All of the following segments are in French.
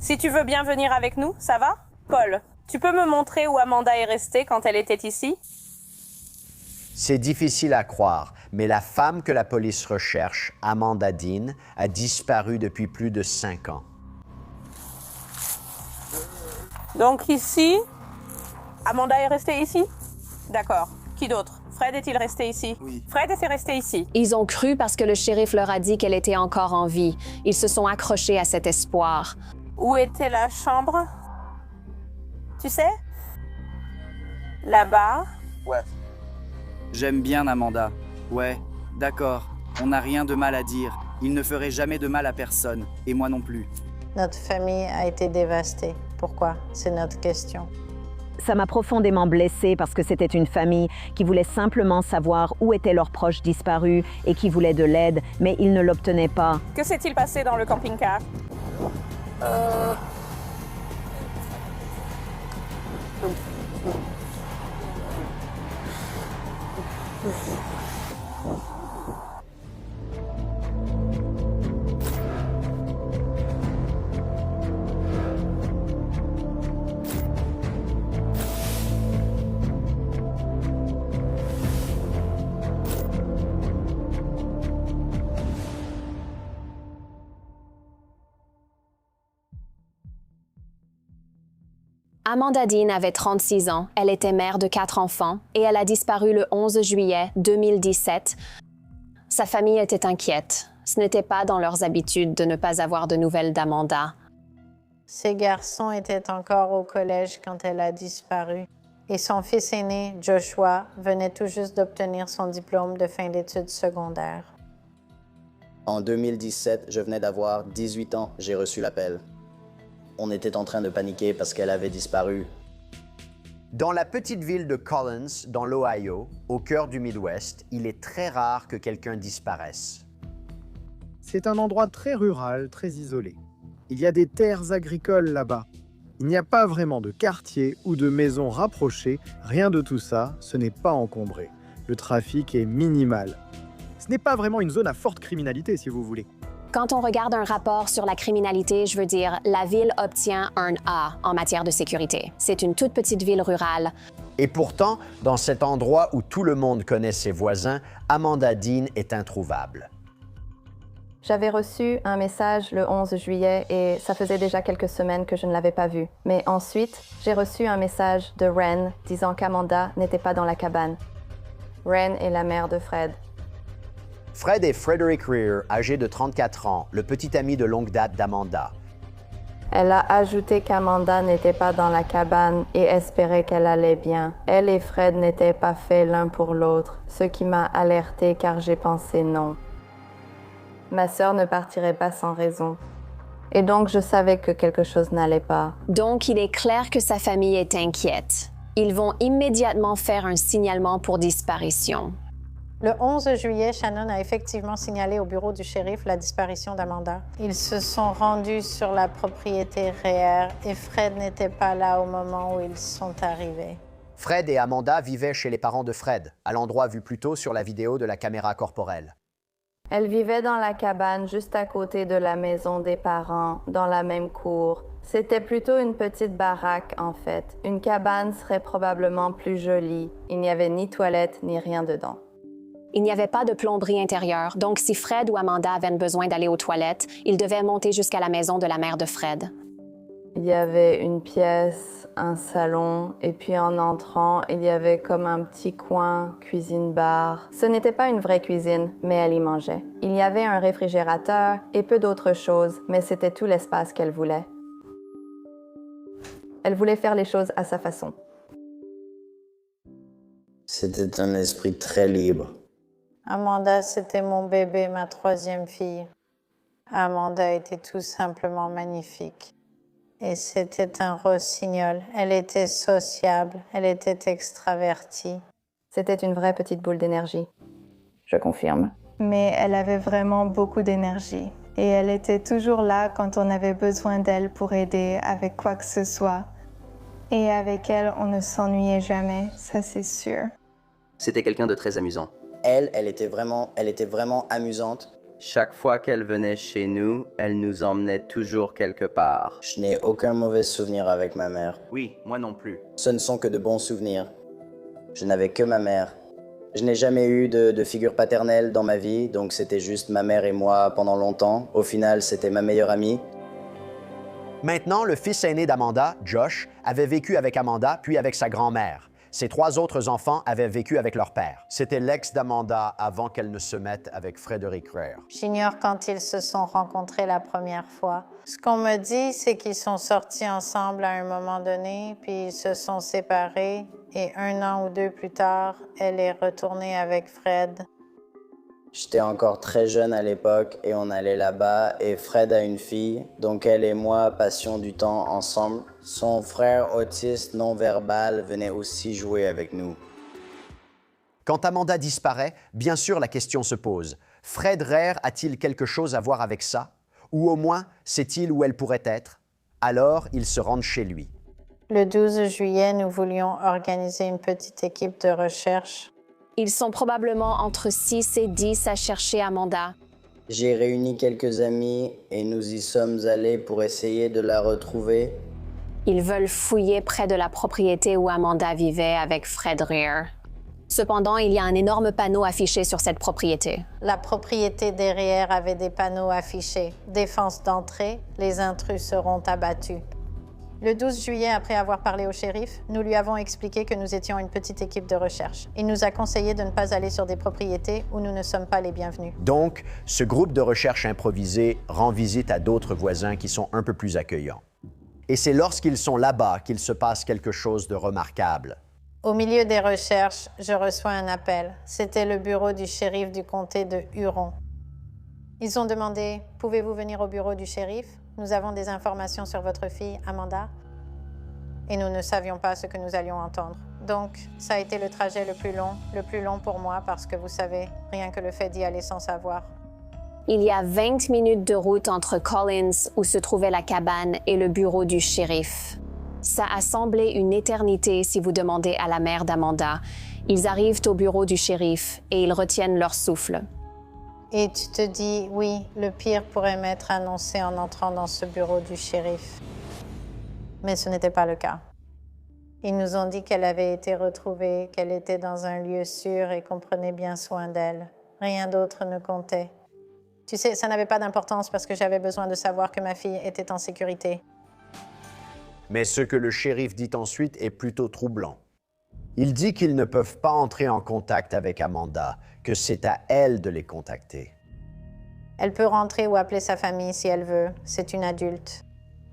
Si tu veux bien venir avec nous, ça va? Paul, tu peux me montrer où Amanda est restée quand elle était ici? C'est difficile à croire, mais la femme que la police recherche, Amanda Dean, a disparu depuis plus de 5 ans. Donc ici, Amanda est restée ici? D'accord. Qui d'autre? Fred est-il resté ici? Oui. Fred était resté ici. Ils ont cru parce que le shérif leur a dit qu'elle était encore en vie. Ils se sont accrochés à cet espoir. Où était la chambre? Tu sais? Là-bas. Ouais. J'aime bien Amanda. Ouais, d'accord. On n'a rien de mal à dire. Il ne ferait jamais de mal à personne. Et moi non plus. Notre famille a été dévastée. Pourquoi? C'est notre question. Ça m'a profondément blessée parce que c'était une famille qui voulait simplement savoir où étaient leurs proches disparus et qui voulait de l'aide, mais ils ne l'obtenaient pas. Que s'est-il passé dans le camping-car? Amanda Dean avait 36 ans, elle était mère de 4 enfants et elle a disparu le 11 juillet 2017. Sa famille était inquiète. Ce n'était pas dans leurs habitudes de ne pas avoir de nouvelles d'Amanda. Ses garçons étaient encore au collège quand elle a disparu. Et son fils aîné, Joshua, venait tout juste d'obtenir son diplôme de fin d'études secondaires. En 2017, je venais d'avoir 18 ans, j'ai reçu l'appel. On était en train de paniquer parce qu'elle avait disparu. Dans la petite ville de Collins, dans l'Ohio, au cœur du Midwest, il est très rare que quelqu'un disparaisse. C'est un endroit très rural, très isolé. Il y a des terres agricoles là-bas. Il n'y a pas vraiment de quartier ou de maisons rapprochées, rien de tout ça, ce n'est pas encombré. Le trafic est minimal. Ce n'est pas vraiment une zone à forte criminalité, si vous voulez. Quand on regarde un rapport sur la criminalité, je veux dire, la ville obtient un A en matière de sécurité. C'est une toute petite ville rurale. Et pourtant, dans cet endroit où tout le monde connaît ses voisins, Amanda Dean est introuvable. J'avais reçu un message le 11 juillet et ça faisait déjà quelques semaines que je ne l'avais pas vu. Mais ensuite, j'ai reçu un message de Ren disant qu'Amanda n'était pas dans la cabane. Ren est la mère de Fred. Fred est Frederick Rear, âgé de 34 ans, le petit ami de longue date d'Amanda. Elle a ajouté qu'Amanda n'était pas dans la cabane et espérait qu'elle allait bien. Elle et Fred n'étaient pas faits l'un pour l'autre, ce qui m'a alertée car j'ai pensé non. Ma sœur ne partirait pas sans raison. Et donc je savais que quelque chose n'allait pas. Donc il est clair que sa famille est inquiète. Ils vont immédiatement faire un signalement pour disparition. Le 11 juillet, Shannon a effectivement signalé au bureau du shérif la disparition d'Amanda. Ils se sont rendus sur la propriété Rear et Fred n'était pas là au moment où ils sont arrivés. Fred et Amanda vivaient chez les parents de Fred, à l'endroit vu plus tôt sur la vidéo de la caméra corporelle. Elle vivait dans la cabane juste à côté de la maison des parents, dans la même cour. C'était plutôt une petite baraque, en fait. Une cabane serait probablement plus jolie. Il n'y avait ni toilette ni rien dedans. Il n'y avait pas de plomberie intérieure, donc si Fred ou Amanda avaient besoin d'aller aux toilettes, ils devaient monter jusqu'à la maison de la mère de Fred. Il y avait une pièce, un salon, et puis en entrant, il y avait comme un petit coin, cuisine-bar. Ce n'était pas une vraie cuisine, mais elle y mangeait. Il y avait un réfrigérateur et peu d'autres choses, mais c'était tout l'espace qu'elle voulait. Elle voulait faire les choses à sa façon. C'était un esprit très libre. Amanda, c'était mon bébé, ma troisième fille. Amanda était tout simplement magnifique. Et c'était un rossignol. Elle était sociable, elle était extravertie. C'était une vraie petite boule d'énergie. Je confirme. Mais elle avait vraiment beaucoup d'énergie. Et elle était toujours là quand on avait besoin d'elle pour aider avec quoi que ce soit. Et avec elle, on ne s'ennuyait jamais, ça c'est sûr. C'était quelqu'un de très amusant. Elle était vraiment amusante. Chaque fois qu'elle venait chez nous, elle nous emmenait toujours quelque part. Je n'ai aucun mauvais souvenir avec ma mère. Oui, moi non plus. Ce ne sont que de bons souvenirs. Je n'avais que ma mère. Je n'ai jamais eu de figure paternelle dans ma vie, donc c'était juste ma mère et moi pendant longtemps. Au final, c'était ma meilleure amie. Maintenant, le fils aîné d'Amanda, Josh, avait vécu avec Amanda puis avec sa grand-mère. Ses 3 autres enfants avaient vécu avec leur père. C'était l'ex d'Amanda avant qu'elle ne se mette avec Frederick Rare. J'ignore quand ils se sont rencontrés la première fois. Ce qu'on me dit, c'est qu'ils sont sortis ensemble à un moment donné, puis ils se sont séparés, et 1 an ou 2 plus tard, elle est retournée avec Fred. J'étais encore très jeune à l'époque et on allait là-bas et Fred a une fille, donc elle et moi passions du temps ensemble. Son frère autiste non-verbal venait aussi jouer avec nous. Quand Amanda disparaît, bien sûr la question se pose. Fred Rare a-t-il quelque chose à voir avec ça? Ou au moins, sait-il où elle pourrait être? Alors, ils se rendent chez lui. Le 12 juillet, nous voulions organiser une petite équipe de recherche. Ils sont probablement entre 6 et 10 à chercher Amanda. J'ai réuni quelques amis et nous y sommes allés pour essayer de la retrouver. Ils veulent fouiller près de la propriété où Amanda vivait avec Fred Rare. Cependant, il y a un énorme panneau affiché sur cette propriété. La propriété derrière avait des panneaux affichés. Défense d'entrée, les intrus seront abattus. Le 12 juillet, après avoir parlé au shérif, nous lui avons expliqué que nous étions une petite équipe de recherche. Il nous a conseillé de ne pas aller sur des propriétés où nous ne sommes pas les bienvenus. Donc, ce groupe de recherche improvisé rend visite à d'autres voisins qui sont un peu plus accueillants. Et c'est lorsqu'ils sont là-bas qu'il se passe quelque chose de remarquable. Au milieu des recherches, je reçois un appel. C'était le bureau du shérif du comté de Huron. Ils ont demandé « Pouvez-vous venir au bureau du shérif? Nous avons des informations sur votre fille, Amanda. » Et nous ne savions pas ce que nous allions entendre. Donc, ça a été le trajet le plus long pour moi parce que vous savez, rien que le fait d'y aller sans savoir. Il y a 20 minutes de route entre Collins, où se trouvait la cabane, et le bureau du shérif. Ça a semblé une éternité si vous demandez à la mère d'Amanda. Ils arrivent au bureau du shérif et ils retiennent leur souffle. Et tu te dis, oui, le pire pourrait m'être annoncé en entrant dans ce bureau du shérif. Mais ce n'était pas le cas. Ils nous ont dit qu'elle avait été retrouvée, qu'elle était dans un lieu sûr et qu'on prenait bien soin d'elle. Rien d'autre ne comptait. Tu sais, ça n'avait pas d'importance parce que j'avais besoin de savoir que ma fille était en sécurité. Mais ce que le shérif dit ensuite est plutôt troublant. Il dit qu'ils ne peuvent pas entrer en contact avec Amanda, que c'est à elle de les contacter. Elle peut rentrer ou appeler sa famille si elle veut. C'est une adulte.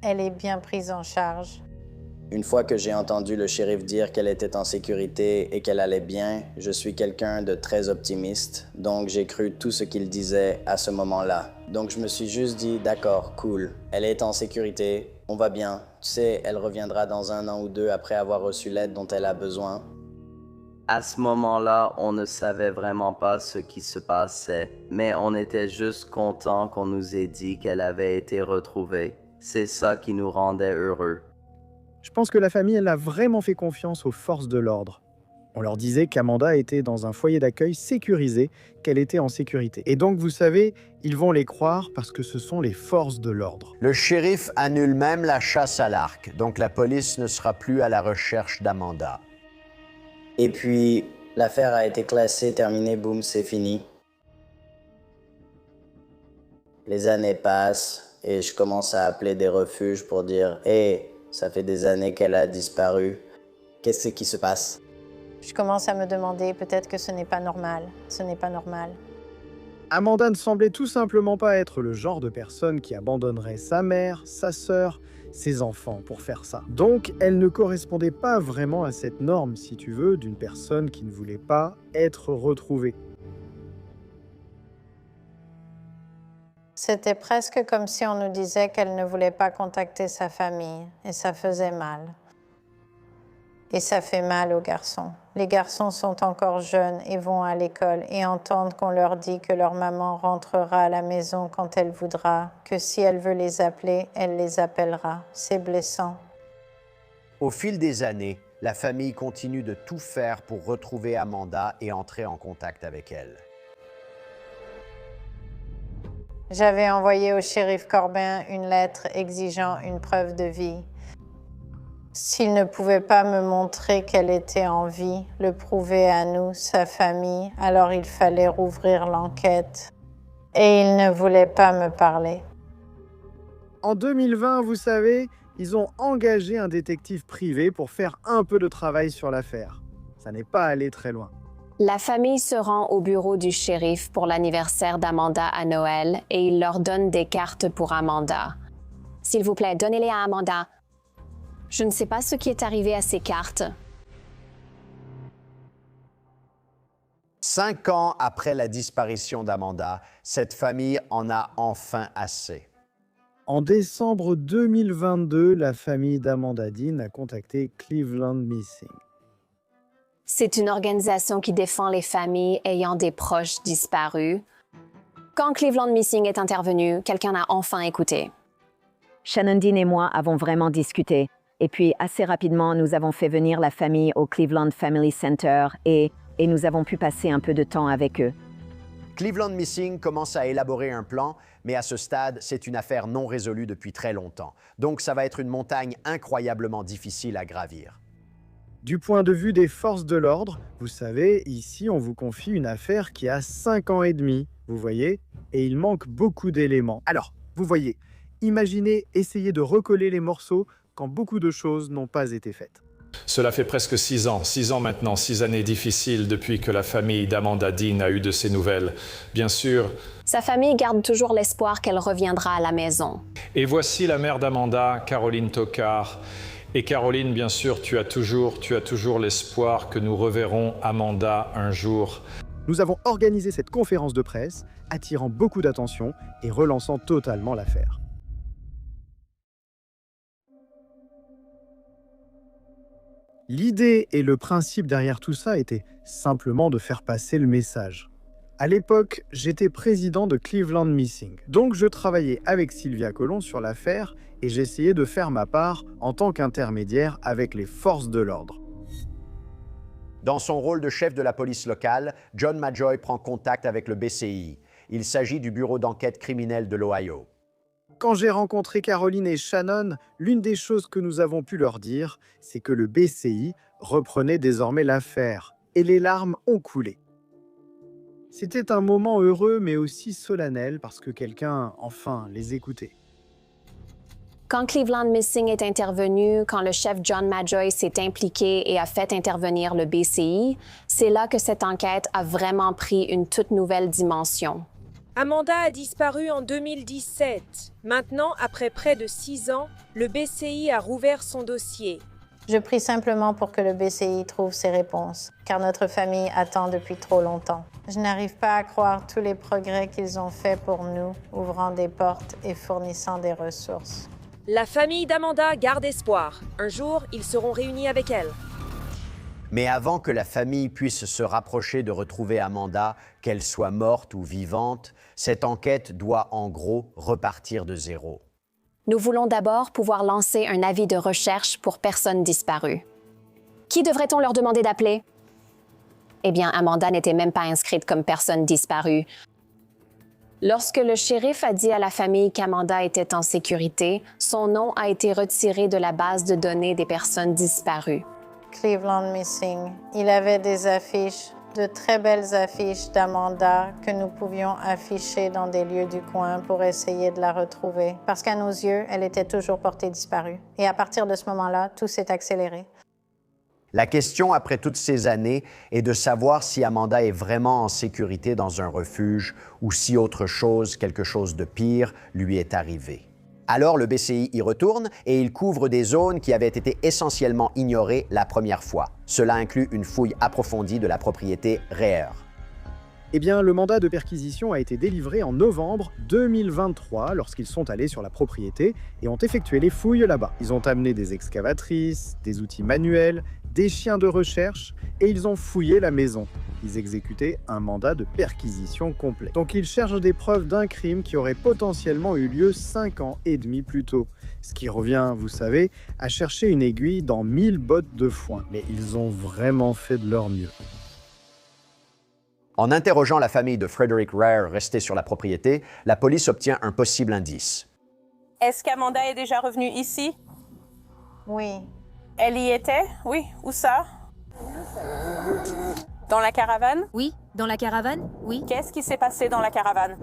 Elle est bien prise en charge. Une fois que j'ai entendu le shérif dire qu'elle était en sécurité et qu'elle allait bien, je suis quelqu'un de très optimiste, donc j'ai cru tout ce qu'il disait à ce moment-là. Donc je me suis juste dit, d'accord, cool, elle est en sécurité, on va bien. Tu sais, elle reviendra dans 1 an ou 2 après avoir reçu l'aide dont elle a besoin. À ce moment-là, on ne savait vraiment pas ce qui se passait, mais on était juste contents qu'on nous ait dit qu'elle avait été retrouvée. C'est ça qui nous rendait heureux. Je pense que la famille, elle a vraiment fait confiance aux forces de l'ordre. On leur disait qu'Amanda était dans un foyer d'accueil sécurisé, qu'elle était en sécurité. Et donc, vous savez, ils vont les croire parce que ce sont les forces de l'ordre. Le shérif annule même la chasse à l'arc, donc la police ne sera plus à la recherche d'Amanda. Et puis, l'affaire a été classée, terminée, boum, c'est fini. Les années passent et je commence à appeler des refuges pour dire « Hey, ça fait des années qu'elle a disparu. Qu'est-ce qui se passe? » Je commence à me demander, peut-être que ce n'est pas normal. Ce n'est pas normal. Amanda ne semblait tout simplement pas être le genre de personne qui abandonnerait sa mère, sa sœur, ses enfants pour faire ça. Donc, elle ne correspondait pas vraiment à cette norme, si tu veux, d'une personne qui ne voulait pas être retrouvée. C'était presque comme si on nous disait qu'elle ne voulait pas contacter sa famille, et ça faisait mal. Et ça fait mal aux garçons. Les garçons sont encore jeunes et vont à l'école et entendent qu'on leur dit que leur maman rentrera à la maison quand elle voudra, que si elle veut les appeler, elle les appellera. C'est blessant. Au fil des années, la famille continue de tout faire pour retrouver Amanda et entrer en contact avec elle. J'avais envoyé au shérif Corbin une lettre exigeant une preuve de vie. S'il ne pouvait pas me montrer qu'elle était en vie, le prouver à nous, sa famille, alors il fallait rouvrir l'enquête. Et il ne voulait pas me parler. En 2020, vous savez, ils ont engagé un détective privé pour faire un peu de travail sur l'affaire. Ça n'est pas allé très loin. La famille se rend au bureau du shérif pour l'anniversaire d'Amanda à Noël et il leur donne des cartes pour Amanda. S'il vous plaît, donnez-les à Amanda. Je ne sais pas ce qui est arrivé à ces cartes. 5 ans après la disparition d'Amanda, cette famille en a enfin assez. En décembre 2022, la famille d'Amanda Dean a contacté Cleveland Missing. C'est une organisation qui défend les familles ayant des proches disparus. Quand Cleveland Missing est intervenu, quelqu'un a enfin écouté. Shannon Dean et moi avons vraiment discuté. Et puis, assez rapidement, nous avons fait venir la famille au Cleveland Family Center et nous avons pu passer un peu de temps avec eux. Cleveland Missing commence à élaborer un plan, mais à ce stade, c'est une affaire non résolue depuis très longtemps. Donc, ça va être une montagne incroyablement difficile à gravir. Du point de vue des forces de l'ordre, vous savez, ici, on vous confie une affaire qui a 5 ans et demi, vous voyez, et il manque beaucoup d'éléments. Alors, vous voyez, imaginez essayer de recoller les morceaux quand beaucoup de choses n'ont pas été faites. Cela fait presque 6 ans maintenant, 6 années difficiles depuis que la famille d'Amanda Dean a eu de ses nouvelles. Bien sûr. Sa famille garde toujours l'espoir qu'elle reviendra à la maison. Et voici la mère d'Amanda, Caroline Tocard. Et Caroline, bien sûr, tu as toujours l'espoir que nous reverrons Amanda un jour. Nous avons organisé cette conférence de presse, attirant beaucoup d'attention et relançant totalement l'affaire. L'idée et le principe derrière tout ça étaient simplement de faire passer le message. À l'époque, j'étais président de Cleveland Missing, donc je travaillais avec Sylvia Colon sur l'affaire et j'essayais de faire ma part en tant qu'intermédiaire avec les forces de l'ordre. Dans son rôle de chef de la police locale, John Majoy prend contact avec le BCI. Il s'agit du Bureau d'enquête criminelle de l'Ohio. Quand j'ai rencontré Caroline et Shannon, l'une des choses que nous avons pu leur dire, c'est que le BCI reprenait désormais l'affaire, et les larmes ont coulé. C'était un moment heureux mais aussi solennel parce que quelqu'un, enfin, les écoutait. Quand Cleveland Missing est intervenu, quand le chef John Majoy s'est impliqué et a fait intervenir le BCI, c'est là que cette enquête a vraiment pris une toute nouvelle dimension. Amanda a disparu en 2017. Maintenant, après près de 6 ans, le BCI a rouvert son dossier. Je prie simplement pour que le BCI trouve ses réponses, car notre famille attend depuis trop longtemps. Je n'arrive pas à croire tous les progrès qu'ils ont faits pour nous, ouvrant des portes et fournissant des ressources. La famille d'Amanda garde espoir. Un jour, ils seront réunis avec elle. Mais avant que la famille puisse se rapprocher de retrouver Amanda, qu'elle soit morte ou vivante, cette enquête doit en gros repartir de zéro. Nous voulons d'abord pouvoir lancer un avis de recherche pour personnes disparues. Qui devrait-on leur demander d'appeler? Eh bien, Amanda n'était même pas inscrite comme personne disparue. Lorsque le shérif a dit à la famille qu'Amanda était en sécurité, son nom a été retiré de la base de données des personnes disparues. Cleveland Missing. Il avait des affiches, de très belles affiches d'Amanda que nous pouvions afficher dans des lieux du coin pour essayer de la retrouver. Parce qu'à nos yeux, elle était toujours portée disparue. Et à partir de ce moment-là, tout s'est accéléré. La question, après toutes ces années, est de savoir si Amanda est vraiment en sécurité dans un refuge ou si autre chose, quelque chose de pire, lui est arrivé. Alors, le BCI y retourne et il couvre des zones qui avaient été essentiellement ignorées la première fois. Cela inclut une fouille approfondie de la propriété Reher. Eh bien, le mandat de perquisition a été délivré en novembre 2023 lorsqu'ils sont allés sur la propriété et ont effectué les fouilles là-bas. Ils ont amené des excavatrices, des outils manuels, des chiens de recherche et ils ont fouillé la maison. Ils exécutaient un mandat de perquisition complet. Donc ils cherchent des preuves d'un crime qui aurait potentiellement eu lieu 5 ans et demi plus tôt. Ce qui revient, vous savez, à chercher une aiguille dans 1000 bottes de foin. Mais ils ont vraiment fait de leur mieux. En interrogeant la famille de Frederick Rare restée sur la propriété, la police obtient un possible indice. Est-ce qu'Amanda est déjà revenue ici? Oui. Elle y était? Oui. Où ça? Dans la caravane? Oui, dans la caravane? Oui. Qu'est-ce qui s'est passé dans la caravane?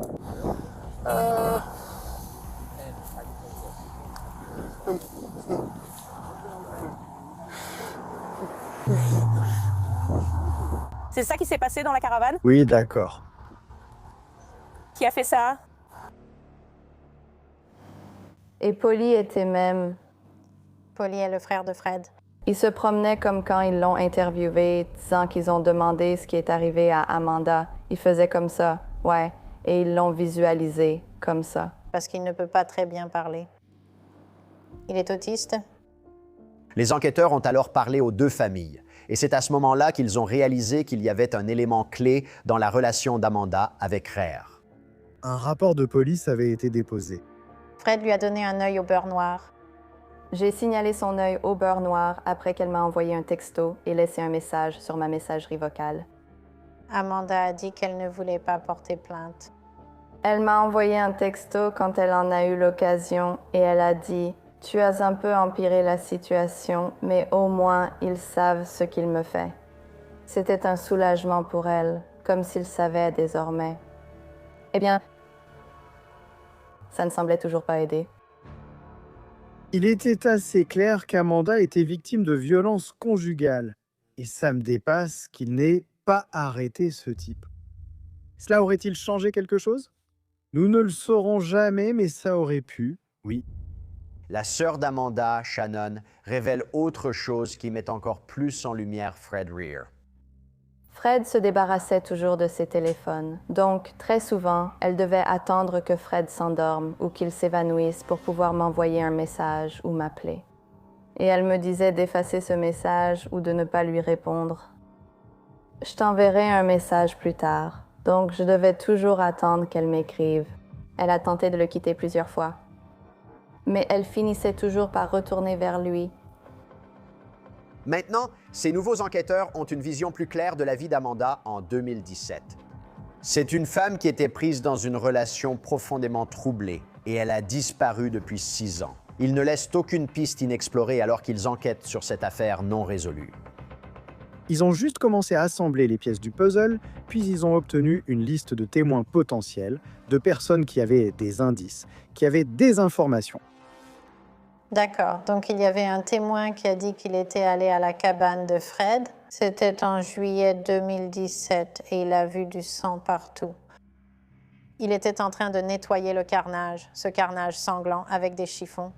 C'est ça qui s'est passé dans la caravane? Oui, d'accord. Qui a fait ça? Et Polly était même. Polly est le frère de Fred. Il se promenait comme quand ils l'ont interviewé, disant qu'ils ont demandé ce qui est arrivé à Amanda. Il faisait comme ça, ouais. Et ils l'ont visualisé comme ça. Parce qu'il ne peut pas très bien parler. Il est autiste. Les enquêteurs ont alors parlé aux deux familles. Et c'est à ce moment-là qu'ils ont réalisé qu'il y avait un élément clé dans la relation d'Amanda avec Rare. Un rapport de police avait été déposé. Fred lui a donné un œil au beurre noir. J'ai signalé son œil au beurre noir après qu'elle m'a envoyé un texto et laissé un message sur ma messagerie vocale. Amanda a dit qu'elle ne voulait pas porter plainte. Elle m'a envoyé un texto quand elle en a eu l'occasion et elle a dit « Tu as un peu empiré la situation, mais au moins ils savent ce qu'il me fait. » C'était un soulagement pour elle, comme s'ils savaient désormais. Eh bien, ça ne semblait toujours pas aider. Il était assez clair qu'Amanda était victime de violences conjugales. Et ça me dépasse qu'il n'ait pas arrêté ce type. Cela aurait-il changé quelque chose? Nous ne le saurons jamais, mais ça aurait pu, oui. La sœur d'Amanda, Shannon, révèle autre chose qui met encore plus en lumière Fred Rare. Fred se débarrassait toujours de ses téléphones, donc très souvent, elle devait attendre que Fred s'endorme ou qu'il s'évanouisse pour pouvoir m'envoyer un message ou m'appeler. Et elle me disait d'effacer ce message ou de ne pas lui répondre. Je t'enverrai un message plus tard, donc je devais toujours attendre qu'elle m'écrive. Elle a tenté de le quitter plusieurs fois. Mais elle finissait toujours par retourner vers lui. Maintenant, ces nouveaux enquêteurs ont une vision plus claire de la vie d'Amanda en 2017. C'est une femme qui était prise dans une relation profondément troublée et elle a disparu depuis 6 ans. Ils ne laissent aucune piste inexplorée alors qu'ils enquêtent sur cette affaire non résolue. Ils ont juste commencé à assembler les pièces du puzzle, puis ils ont obtenu une liste de témoins potentiels, de personnes qui avaient des indices, qui avaient des informations. D'accord, donc il y avait un témoin qui a dit qu'il était allé à la cabane de Fred. C'était en juillet 2017 et il a vu du sang partout. Il était en train de nettoyer le carnage, ce carnage sanglant avec des chiffons.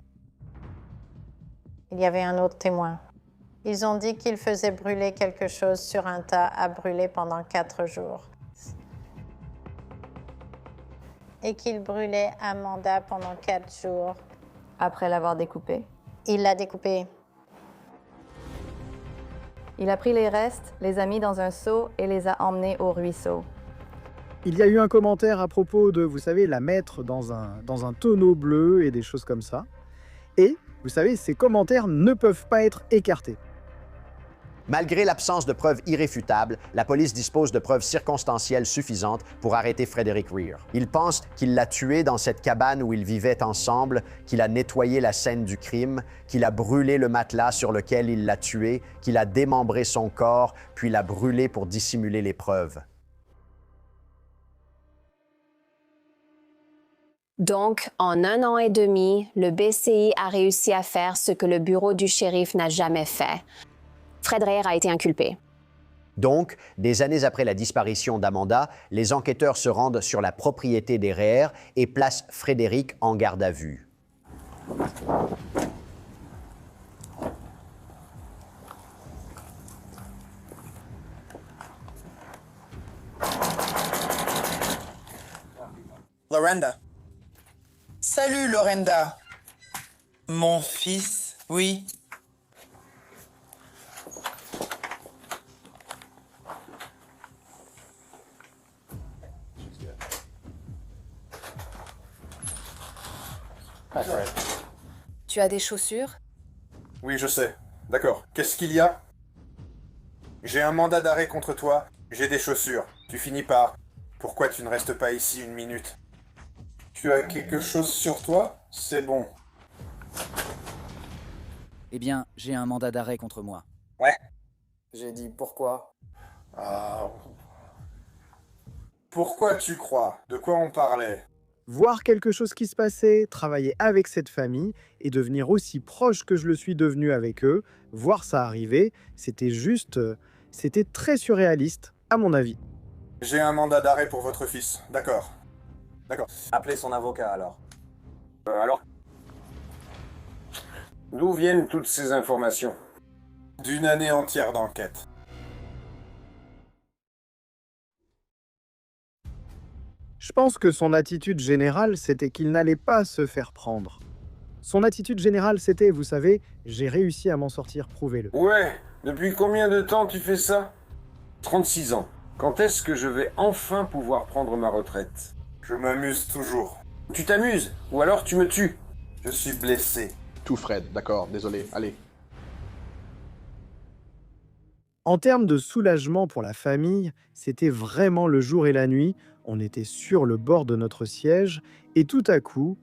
Il y avait un autre témoin. Ils ont dit qu'il faisait brûler quelque chose sur un tas à brûler pendant 4 jours. Et qu'il brûlait Amanda pendant 4 jours. Après l'avoir découpée. Il l'a découpée. Il a pris les restes, les a mis dans un seau et les a emmenés au ruisseau. Il y a eu un commentaire à propos de, vous savez, la mettre dans un tonneau bleu et des choses comme ça. Et, vous savez, ces commentaires ne peuvent pas être écartés. Malgré l'absence de preuves irréfutables, la police dispose de preuves circonstancielles suffisantes pour arrêter Frederick Rare. Ils pensent qu'il l'a tué dans cette cabane où ils vivaient ensemble, qu'il a nettoyé la scène du crime, qu'il a brûlé le matelas sur lequel il l'a tué, qu'il a démembré son corps, puis l'a brûlé pour dissimuler les preuves. Donc, en 1 an et demi, le BCI a réussi à faire ce que le bureau du shérif n'a jamais fait. Fred Rare a été inculpé. Donc, des années après la disparition d'Amanda, les enquêteurs se rendent sur la propriété des Rare et placent Frederick en garde à vue. Lorenda. Salut, Lorenda. Mon fils, oui. Tu as des chaussures? Oui, je sais. D'accord. Qu'est-ce qu'il y a? J'ai un mandat d'arrêt contre toi. J'ai des chaussures. Tu finis par... Pourquoi tu ne restes pas ici une minute? Tu as quelque chose sur toi? C'est bon. Eh bien, j'ai un mandat d'arrêt contre moi. Ouais. J'ai dit pourquoi? Ah... Pourquoi tu crois? De quoi on parlait? Voir quelque chose qui se passait, travailler avec cette famille et devenir aussi proche que je le suis devenu avec eux, voir ça arriver, c'était juste... c'était très surréaliste, à mon avis. J'ai un mandat d'arrêt pour votre fils. D'accord. D'accord. Appelez son avocat alors. Alors, d'où viennent toutes ces informations? D'une année entière d'enquête. Je pense que son attitude générale, c'était qu'il n'allait pas se faire prendre. Son attitude générale, c'était, vous savez, j'ai réussi à m'en sortir, prouvez-le. Ouais, depuis combien de temps tu fais ça? 36 ans. Quand est-ce que je vais enfin pouvoir prendre ma retraite? Je m'amuse toujours. Tu t'amuses? Ou alors tu me tues? Je suis blessé. Tout Fred, d'accord, désolé, allez. En termes de soulagement pour la famille, c'était vraiment le jour et la nuit. On était sur le bord de notre siège et tout à coup,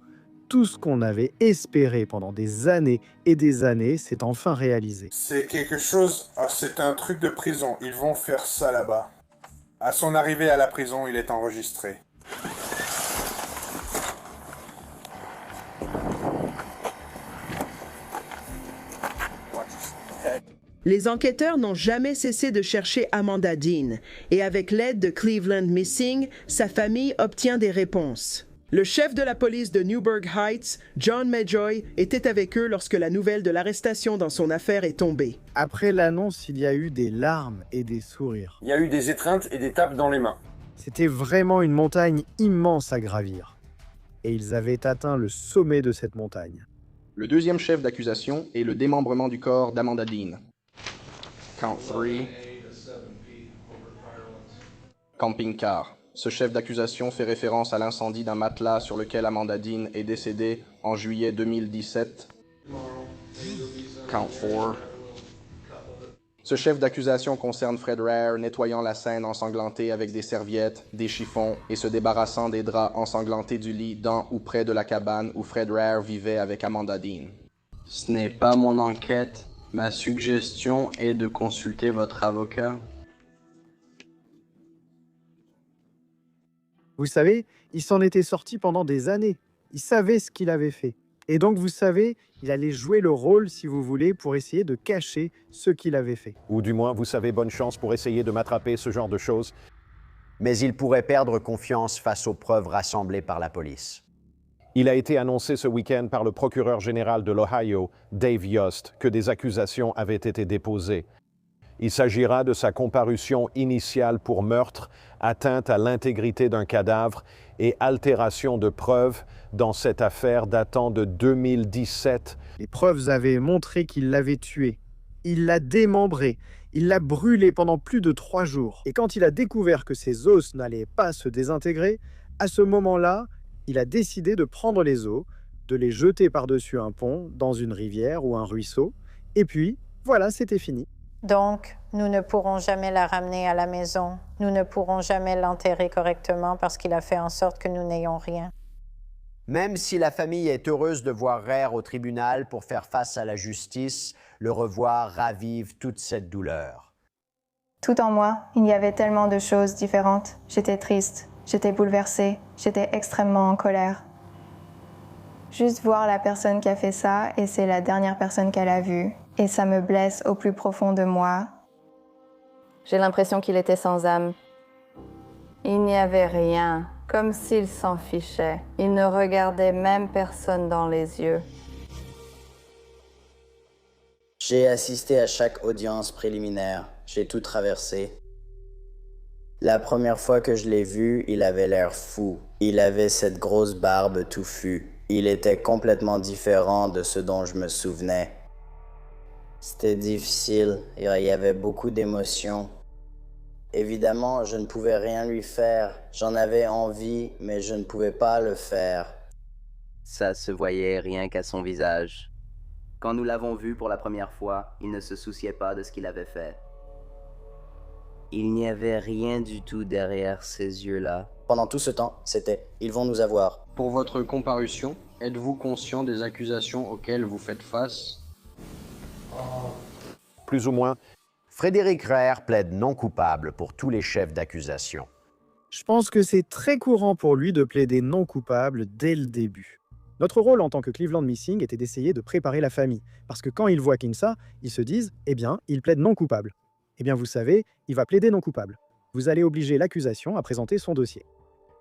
tout ce qu'on avait espéré pendant des années et des années s'est enfin réalisé. C'est quelque chose... Ah, c'est un truc de prison. Ils vont faire ça là-bas. À son arrivée à la prison, il est enregistré. Les enquêteurs n'ont jamais cessé de chercher Amanda Dean, et avec l'aide de Cleveland Missing, sa famille obtient des réponses. Le chef de la police de Newburgh Heights, John Medjoy, était avec eux lorsque la nouvelle de l'arrestation dans son affaire est tombée. Après l'annonce, il y a eu des larmes et des sourires. Il y a eu des étreintes et des tapes dans les mains. C'était vraiment une montagne immense à gravir. Et ils avaient atteint le sommet de cette montagne. Le deuxième chef d'accusation est le démembrement du corps d'Amanda Dean. Count 3. Camping-car. Ce chef d'accusation fait référence à l'incendie d'un matelas sur lequel Amanda Dean est décédée en juillet 2017. Count 4. Ce chef d'accusation concerne Fred Rare nettoyant la scène ensanglantée avec des serviettes, des chiffons et se débarrassant des draps ensanglantés du lit dans ou près de la cabane où Fred Rare vivait avec Amanda Dean. Ce n'est pas mon enquête. Ma suggestion est de consulter votre avocat. Vous savez, il s'en était sorti pendant des années. Il savait ce qu'il avait fait. Et donc, vous savez, il allait jouer le rôle, si vous voulez, pour essayer de cacher ce qu'il avait fait. Ou du moins, vous savez, bonne chance pour essayer de m'attraper ce genre de choses. Mais il pourrait perdre confiance face aux preuves rassemblées par la police. Il a été annoncé ce week-end par le procureur général de l'Ohio, Dave Yost, que des accusations avaient été déposées. Il s'agira de sa comparution initiale pour meurtre, atteinte à l'intégrité d'un cadavre et altération de preuves dans cette affaire datant de 2017. Les preuves avaient montré qu'il l'avait tué. Il l'a démembré. Il l'a brûlé pendant plus de 3 jours. Et quand il a découvert que ses os n'allaient pas se désintégrer, à ce moment-là, il a décidé de prendre les os, de les jeter par-dessus un pont, dans une rivière ou un ruisseau, et puis, voilà, c'était fini. Donc, nous ne pourrons jamais la ramener à la maison. Nous ne pourrons jamais l'enterrer correctement parce qu'il a fait en sorte que nous n'ayons rien. Même si la famille est heureuse de voir Rare au tribunal pour faire face à la justice, le revoir ravive toute cette douleur. Tout en moi, il y avait tellement de choses différentes. J'étais triste, j'étais bouleversée, j'étais extrêmement en colère. Juste voir la personne qui a fait ça, et c'est la dernière personne qu'elle a vue. Et ça me blesse au plus profond de moi. J'ai l'impression qu'il était sans âme. Il n'y avait rien, comme s'il s'en fichait. Il ne regardait même personne dans les yeux. J'ai assisté à chaque audience préliminaire. J'ai tout traversé. La première fois que je l'ai vu, il avait l'air fou. Il avait cette grosse barbe touffue. Il était complètement différent de ce dont je me souvenais. C'était difficile, il y avait beaucoup d'émotions. Évidemment, je ne pouvais rien lui faire. J'en avais envie, mais je ne pouvais pas le faire. Ça se voyait rien qu'à son visage. Quand nous l'avons vu pour la première fois, il ne se souciait pas de ce qu'il avait fait. Il n'y avait rien du tout derrière ces yeux-là. Pendant tout ce temps, c'était « ils vont nous avoir ». Pour votre comparution, êtes-vous conscient des accusations auxquelles vous faites face? Plus ou moins. Frédéric Reher plaide non coupable pour tous les chefs d'accusation. Je pense que c'est très courant pour lui de plaider non coupable dès le début. Notre rôle en tant que Cleveland Missing était d'essayer de préparer la famille, parce que quand ils voient Kinsa, ils se disent « Eh bien, il plaide non coupable ». Eh bien, vous savez, il va plaider non coupable. Vous allez obliger l'accusation à présenter son dossier.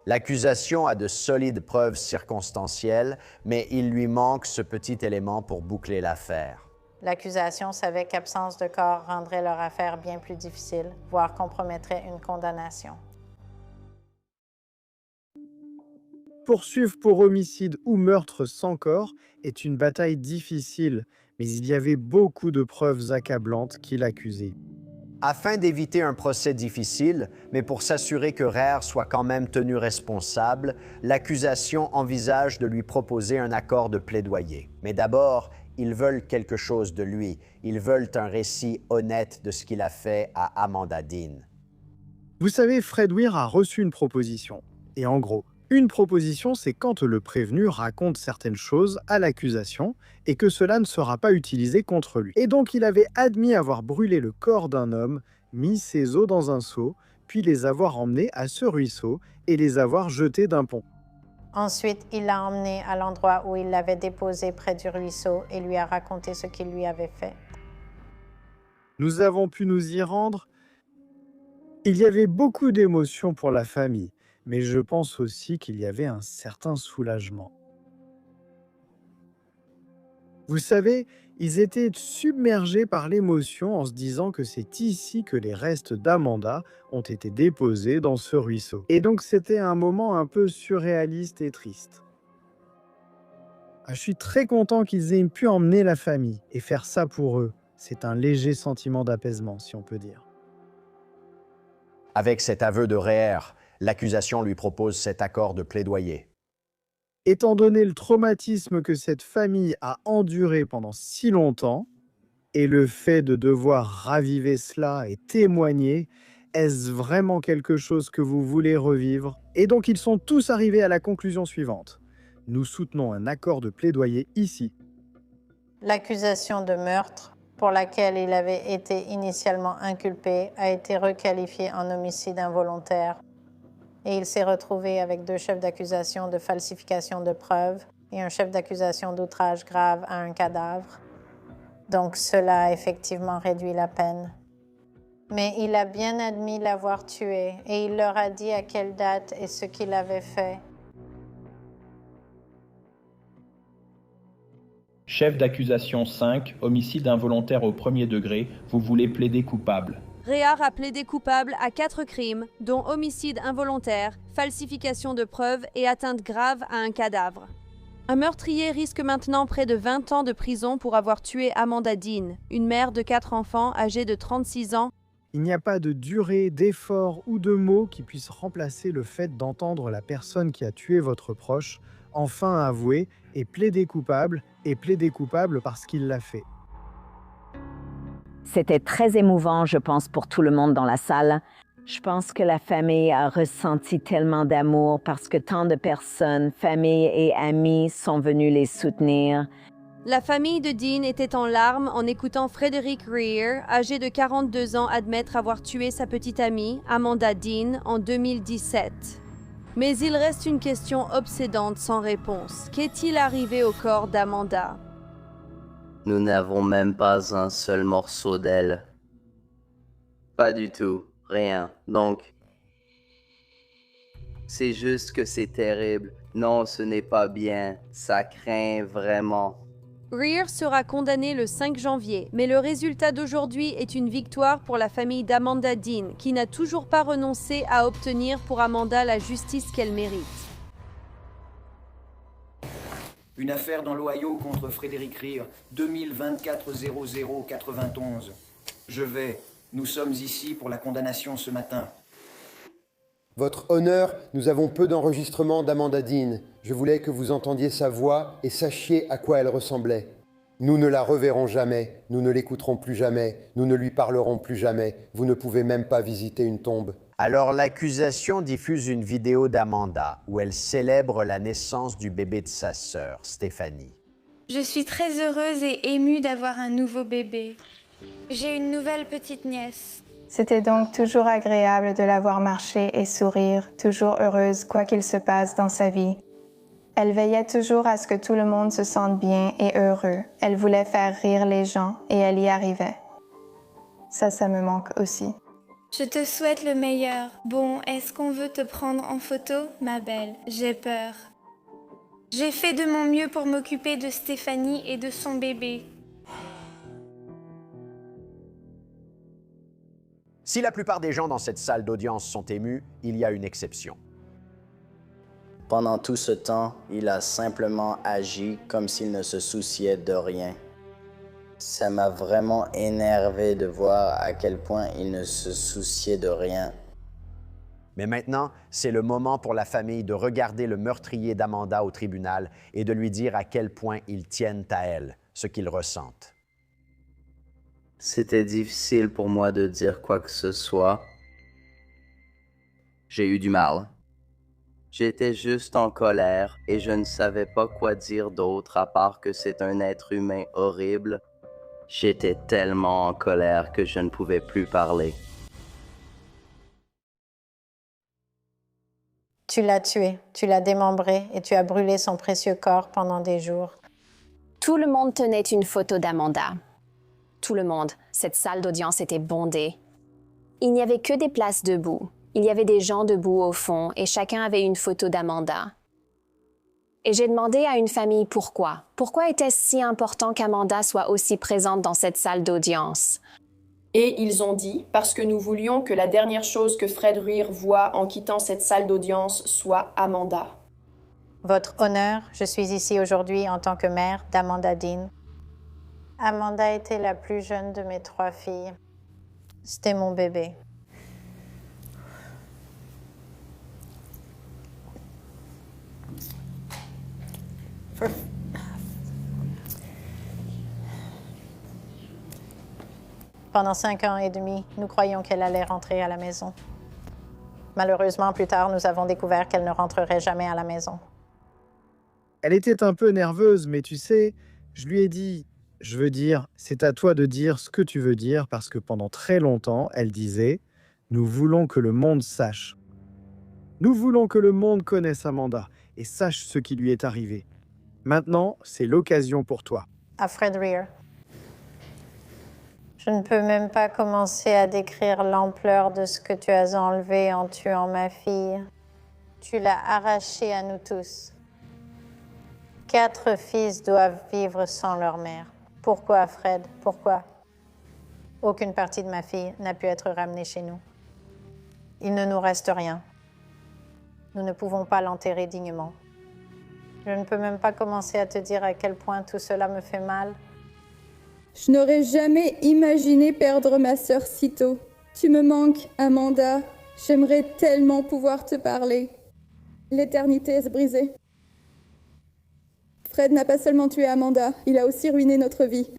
L'accusation a de solides preuves circonstancielles, mais il lui manque ce petit élément pour boucler l'affaire. L'accusation savait qu'absence de corps rendrait leur affaire bien plus difficile, voire compromettrait une condamnation. Poursuivre pour homicide ou meurtre sans corps est une bataille difficile, mais il y avait beaucoup de preuves accablantes qui l'accusaient. Afin d'éviter un procès difficile, mais pour s'assurer que Reher soit quand même tenu responsable, l'accusation envisage de lui proposer un accord de plaidoyer. Mais d'abord, ils veulent quelque chose de lui. Ils veulent un récit honnête de ce qu'il a fait à Amanda Dean. Vous savez, Fred Weir a reçu une proposition. Et en gros, une proposition, c'est quand le prévenu raconte certaines choses à l'accusation et que cela ne sera pas utilisé contre lui. Et donc, il avait admis avoir brûlé le corps d'un homme, mis ses os dans un seau, puis les avoir emmenés à ce ruisseau et les avoir jetés d'un pont. Ensuite, il l'a emmené à l'endroit où il l'avait déposé près du ruisseau et lui a raconté ce qu'il lui avait fait. Nous avons pu nous y rendre. Il y avait beaucoup d'émotions pour la famille, mais je pense aussi qu'il y avait un certain soulagement. Vous savez, ils étaient submergés par l'émotion en se disant que c'est ici que les restes d'Amanda ont été déposés dans ce ruisseau. Et donc c'était un moment un peu surréaliste et triste. Je suis très content qu'ils aient pu emmener la famille et faire ça pour eux. C'est un léger sentiment d'apaisement, si on peut dire. Avec cet aveu de Reher, l'accusation lui propose cet accord de plaidoyer. Étant donné le traumatisme que cette famille a enduré pendant si longtemps, et le fait de devoir raviver cela et témoigner, est-ce vraiment quelque chose que vous voulez revivre? Et donc ils sont tous arrivés à la conclusion suivante. Nous soutenons un accord de plaidoyer ici. L'accusation de meurtre, pour laquelle il avait été initialement inculpé, a été requalifiée en homicide involontaire. Et il s'est retrouvé avec 2 chefs d'accusation de falsification de preuves et un chef d'accusation d'outrage grave à un cadavre. Donc cela a effectivement réduit la peine. Mais il a bien admis l'avoir tué et il leur a dit à quelle date et ce qu'il avait fait. Chef d'accusation 5, homicide involontaire au 1er degré, vous voulez plaider coupable. Reher a plaidé coupable à 4 crimes, dont homicide involontaire, falsification de preuves et atteinte grave à un cadavre. Un meurtrier risque maintenant près de 20 ans de prison pour avoir tué Amanda Dean, une mère de 4 enfants âgée de 36 ans. Il n'y a pas de durée, d'effort ou de mots qui puisse remplacer le fait d'entendre la personne qui a tué votre proche enfin avouer et plaider coupable parce qu'il l'a fait. C'était très émouvant, je pense, pour tout le monde dans la salle. Je pense que la famille a ressenti tellement d'amour parce que tant de personnes, familles et amis sont venus les soutenir. La famille de Dean était en larmes en écoutant Frédéric Reher, âgé de 42 ans, admettre avoir tué sa petite amie, Amanda Dean, en 2017. Mais il reste une question obsédante sans réponse. Qu'est-il arrivé au corps d'Amanda? Nous n'avons même pas un seul morceau d'elle. Pas du tout, rien. Donc, c'est juste que c'est terrible. Non, ce n'est pas bien. Ça craint vraiment. Reher sera condamné le 5 janvier, mais le résultat d'aujourd'hui est une victoire pour la famille d'Amanda Dean, qui n'a toujours pas renoncé à obtenir pour Amanda la justice qu'elle mérite. Une affaire dans l'Ohio contre Frédéric Reher, 2024-00-91. Nous sommes ici pour la condamnation ce matin. Votre honneur, nous avons peu d'enregistrements d'Amanda Dean. Je voulais que vous entendiez sa voix et sachiez à quoi elle ressemblait. Nous ne la reverrons jamais, nous ne l'écouterons plus jamais, nous ne lui parlerons plus jamais, vous ne pouvez même pas visiter une tombe. Alors l'accusation diffuse une vidéo d'Amanda où elle célèbre la naissance du bébé de sa sœur, Stéphanie. Je suis très heureuse et émue d'avoir un nouveau bébé. J'ai une nouvelle petite nièce. C'était donc toujours agréable de la voir marcher et sourire, toujours heureuse quoi qu'il se passe dans sa vie. Elle veillait toujours à ce que tout le monde se sente bien et heureux. Elle voulait faire rire les gens et elle y arrivait. Ça me manque aussi. Je te souhaite le meilleur. Bon, est-ce qu'on veut te prendre en photo, ma belle? J'ai peur. J'ai fait de mon mieux pour m'occuper de Stéphanie et de son bébé. Si la plupart des gens dans cette salle d'audience sont émus, il y a une exception. Pendant tout ce temps, il a simplement agi comme s'il ne se souciait de rien. Ça m'a vraiment énervé de voir à quel point il ne se souciait de rien. Mais maintenant, c'est le moment pour la famille de regarder le meurtrier d'Amanda au tribunal et de lui dire à quel point ils tiennent à elle, ce qu'ils ressentent. C'était difficile pour moi de dire quoi que ce soit. J'ai eu du mal. J'étais juste en colère et je ne savais pas quoi dire d'autre à part que c'est un être humain horrible. J'étais tellement en colère que je ne pouvais plus parler. Tu l'as tué, tu l'as démembré et tu as brûlé son précieux corps pendant des jours. Tout le monde tenait une photo d'Amanda. Tout le monde. Cette salle d'audience était bondée. Il n'y avait que des places debout. Il y avait des gens debout au fond et chacun avait une photo d'Amanda. Et j'ai demandé à une famille pourquoi. Pourquoi était-ce si important qu'Amanda soit aussi présente dans cette salle d'audience? Et ils ont dit, parce que nous voulions que la dernière chose que Fred Rear voit en quittant cette salle d'audience soit Amanda. Votre honneur, je suis ici aujourd'hui en tant que mère d'Amanda Dean. Amanda était la plus jeune de mes 3 filles. C'était mon bébé. Pendant 5 ans et demi, nous croyions qu'elle allait rentrer à la maison. Malheureusement, plus tard, nous avons découvert qu'elle ne rentrerait jamais à la maison. Elle était un peu nerveuse, mais tu sais, je lui ai dit, je veux dire, c'est à toi de dire ce que tu veux dire, parce que pendant très longtemps, elle disait, nous voulons que le monde sache. Nous voulons que le monde connaisse Amanda et sache ce qui lui est arrivé. Maintenant, c'est l'occasion pour toi. À Fred Rear. Je ne peux même pas commencer à décrire l'ampleur de ce que tu as enlevé en tuant ma fille. Tu l'as arrachée à nous tous. 4 fils doivent vivre sans leur mère. Pourquoi, Fred? Pourquoi? Aucune partie de ma fille n'a pu être ramenée chez nous. Il ne nous reste rien. Nous ne pouvons pas l'enterrer dignement. Je ne peux même pas commencer à te dire à quel point tout cela me fait mal. Je n'aurais jamais imaginé perdre ma sœur si tôt. Tu me manques, Amanda. J'aimerais tellement pouvoir te parler. L'éternité est brisée. Fred n'a pas seulement tué Amanda, il a aussi ruiné notre vie.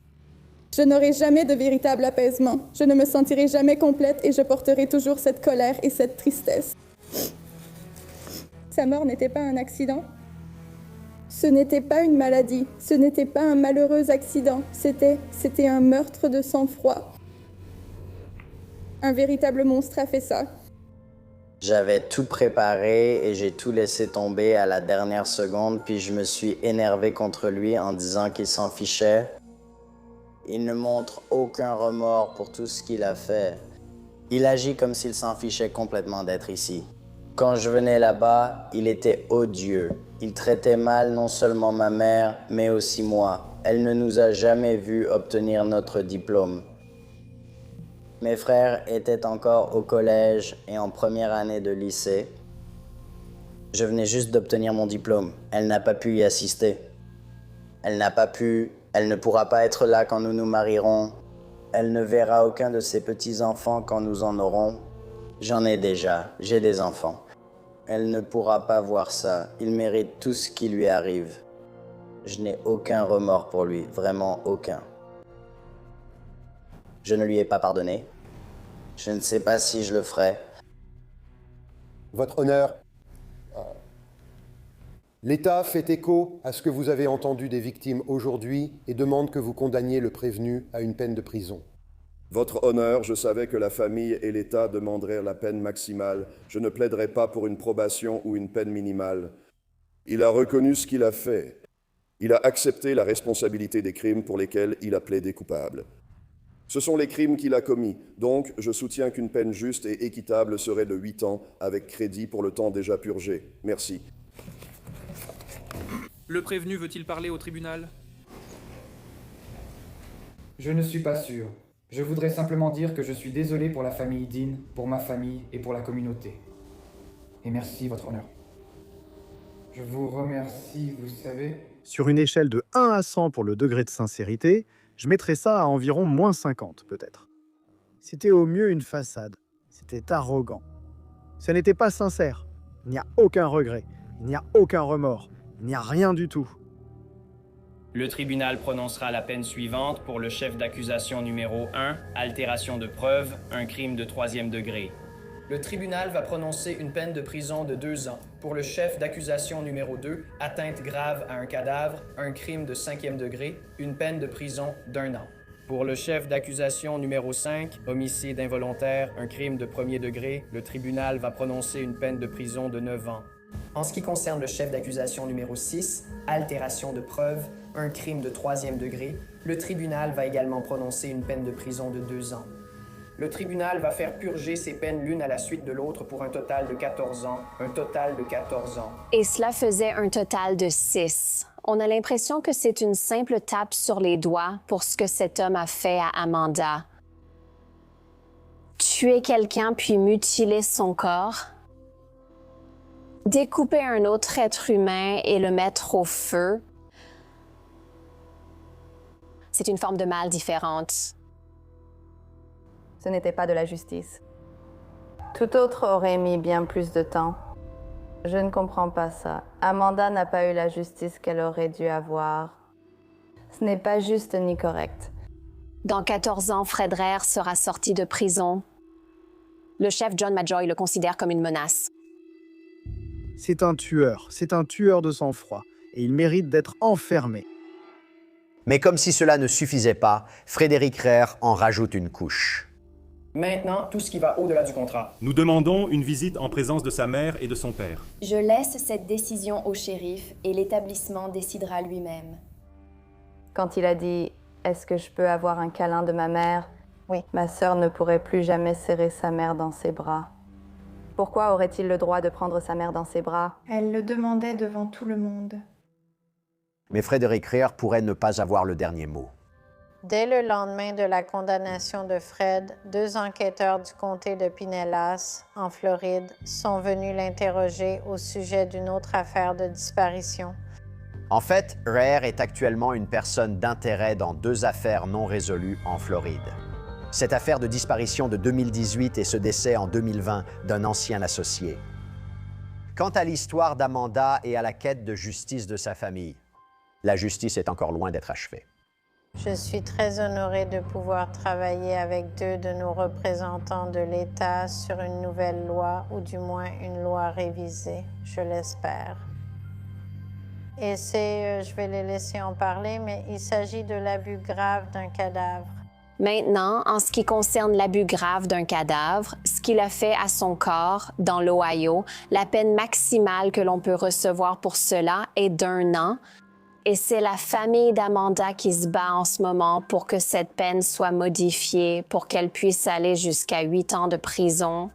Je n'aurai jamais de véritable apaisement. Je ne me sentirai jamais complète et je porterai toujours cette colère et cette tristesse. Sa mort n'était pas un accident. Ce n'était pas une maladie. Ce n'était pas un malheureux accident. C'était un meurtre de sang-froid. Un véritable monstre a fait ça. J'avais tout préparé et j'ai tout laissé tomber à la dernière seconde, puis je me suis énervé contre lui en disant qu'il s'en fichait. Il ne montre aucun remords pour tout ce qu'il a fait. Il agit comme s'il s'en fichait complètement d'être ici. Quand je venais là-bas, il était odieux. Il traitait mal non seulement ma mère, mais aussi moi. Elle ne nous a jamais vus obtenir notre diplôme. Mes frères étaient encore au collège et en première année de lycée. Je venais juste d'obtenir mon diplôme. Elle n'a pas pu y assister. Elle ne pourra pas être là quand nous nous marierons. Elle ne verra aucun de ses petits-enfants quand nous en aurons. J'en ai déjà, j'ai des enfants. Elle ne pourra pas voir ça. Il mérite tout ce qui lui arrive. Je n'ai aucun remords pour lui, vraiment aucun. Je ne lui ai pas pardonné. Je ne sais pas si je le ferai. Votre honneur, l'État fait écho à ce que vous avez entendu des victimes aujourd'hui et demande que vous condamniez le prévenu à une peine de prison. Votre honneur, je savais que la famille et l'État demanderaient la peine maximale. Je ne plaiderai pas pour une probation ou une peine minimale. Il a reconnu ce qu'il a fait. Il a accepté la responsabilité des crimes pour lesquels il a plaidé coupable. Ce sont les crimes qu'il a commis, donc je soutiens qu'une peine juste et équitable serait de 8 ans, avec crédit pour le temps déjà purgé. Merci. Le prévenu veut-il parler au tribunal? Je ne suis pas sûr. Je voudrais simplement dire que je suis désolé pour la famille Dean, pour ma famille et pour la communauté. Et merci, votre honneur. Je vous remercie, vous savez. Sur une échelle de 1 à 100 pour le degré de sincérité, je mettrais ça à environ moins 50 peut-être. C'était au mieux une façade. C'était arrogant. Ce n'était pas sincère. Il n'y a aucun regret. Il n'y a aucun remords. Il n'y a rien du tout. Le tribunal prononcera la peine suivante pour le chef d'accusation numéro 1, altération de preuve, un crime de 3e degré. Le tribunal va prononcer une peine de prison de 2 ans pour le chef d'accusation numéro 2, atteinte grave à un cadavre, un crime de 5e degré, une peine de prison d'1 an. Pour le chef d'accusation numéro 5, homicide involontaire, un crime de 1er degré, le tribunal va prononcer une peine de prison de 9 ans. En ce qui concerne le chef d'accusation numéro 6, altération de preuve, un crime de 3e degré, le tribunal va également prononcer une peine de prison de 2 ans. Le tribunal va faire purger ces peines l'une à la suite de l'autre pour un total de 14 ans. Un total de 14 ans. Et cela faisait un total de 6. On a l'impression que c'est une simple tape sur les doigts pour ce que cet homme a fait à Amanda. Tuer quelqu'un puis mutiler son corps. Découper un autre être humain et le mettre au feu. C'est une forme de mal différente. Ce n'était pas de la justice. Tout autre aurait mis bien plus de temps. Je ne comprends pas ça. Amanda n'a pas eu la justice qu'elle aurait dû avoir. Ce n'est pas juste ni correct. Dans 14 ans, Fred Rehr sera sorti de prison. Le chef John Majoy le considère comme une menace. C'est un tueur de sang-froid, et il mérite d'être enfermé. Mais comme si cela ne suffisait pas, Frédéric Rehr en rajoute une couche. Maintenant, tout ce qui va au-delà du contrat. Nous demandons une visite en présence de sa mère et de son père. Je laisse cette décision au shérif et l'établissement décidera lui-même. Quand il a dit « Est-ce que je peux avoir un câlin de ma mère ?» Oui. Ma sœur ne pourrait plus jamais serrer sa mère dans ses bras. Pourquoi aurait-il le droit de prendre sa mère dans ses bras? Elle le demandait devant tout le monde. Mais Frédéric Rehr pourrait ne pas avoir le dernier mot. Dès le lendemain de la condamnation de Fred, 2 enquêteurs du comté de Pinellas, en Floride, sont venus l'interroger au sujet d'une autre affaire de disparition. En fait, Rehr est actuellement une personne d'intérêt dans 2 affaires non résolues en Floride. Cette affaire de disparition de 2018 et ce décès en 2020 d'un ancien associé. Quant à l'histoire d'Amanda et à la quête de justice de sa famille, la justice est encore loin d'être achevée. Je suis très honorée de pouvoir travailler avec 2 de nos représentants de l'État sur une nouvelle loi, ou du moins une loi révisée, je l'espère. Et je vais les laisser en parler, mais il s'agit de l'abus grave d'un cadavre. Maintenant, en ce qui concerne l'abus grave d'un cadavre, ce qu'il a fait à son corps dans l'Ohio, la peine maximale que l'on peut recevoir pour cela est d'1 an. Et c'est la famille d'Amanda qui se bat en ce moment pour que cette peine soit modifiée, pour qu'elle puisse aller jusqu'à 8 ans de prison.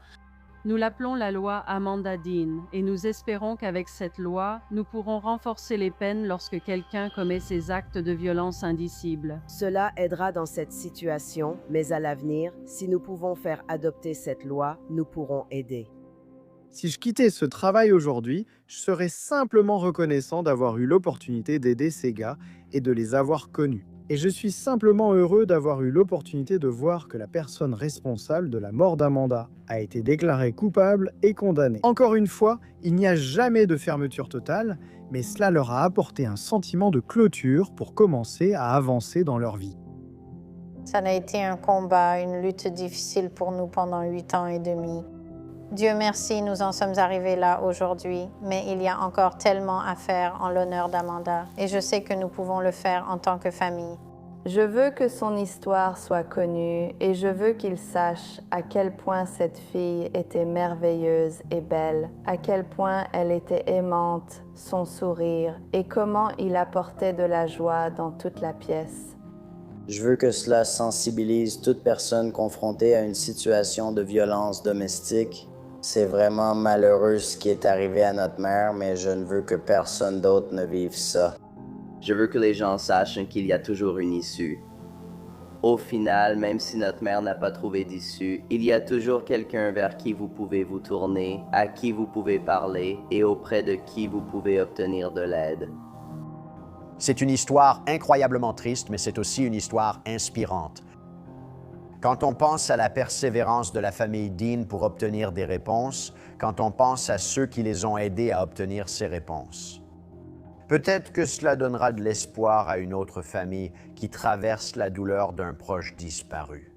Nous l'appelons la loi Amanda Dean et nous espérons qu'avec cette loi, nous pourrons renforcer les peines lorsque quelqu'un commet ces actes de violence indicibles. Cela aidera dans cette situation, mais à l'avenir, si nous pouvons faire adopter cette loi, nous pourrons aider. Si je quittais ce travail aujourd'hui, je serais simplement reconnaissant d'avoir eu l'opportunité d'aider ces gars et de les avoir connus. Et je suis simplement heureux d'avoir eu l'opportunité de voir que la personne responsable de la mort d'Amanda a été déclarée coupable et condamnée. Encore une fois, il n'y a jamais de fermeture totale, mais cela leur a apporté un sentiment de clôture pour commencer à avancer dans leur vie. Ça a été un combat, une lutte difficile pour nous pendant 8 ans et demi. Dieu merci, nous en sommes arrivés là aujourd'hui, mais il y a encore tellement à faire en l'honneur d'Amanda, et je sais que nous pouvons le faire en tant que famille. Je veux que son histoire soit connue et je veux qu'il sache à quel point cette fille était merveilleuse et belle, à quel point elle était aimante, son sourire, et comment il apportait de la joie dans toute la pièce. Je veux que cela sensibilise toute personne confrontée à une situation de violence domestique. C'est vraiment malheureux ce qui est arrivé à notre mère, mais je ne veux que personne d'autre ne vive ça. Je veux que les gens sachent qu'il y a toujours une issue. Au final, même si notre mère n'a pas trouvé d'issue, il y a toujours quelqu'un vers qui vous pouvez vous tourner, à qui vous pouvez parler et auprès de qui vous pouvez obtenir de l'aide. C'est une histoire incroyablement triste, mais c'est aussi une histoire inspirante. Quand on pense à la persévérance de la famille Dean pour obtenir des réponses, quand on pense à ceux qui les ont aidés à obtenir ces réponses. Peut-être que cela donnera de l'espoir à une autre famille qui traverse la douleur d'un proche disparu.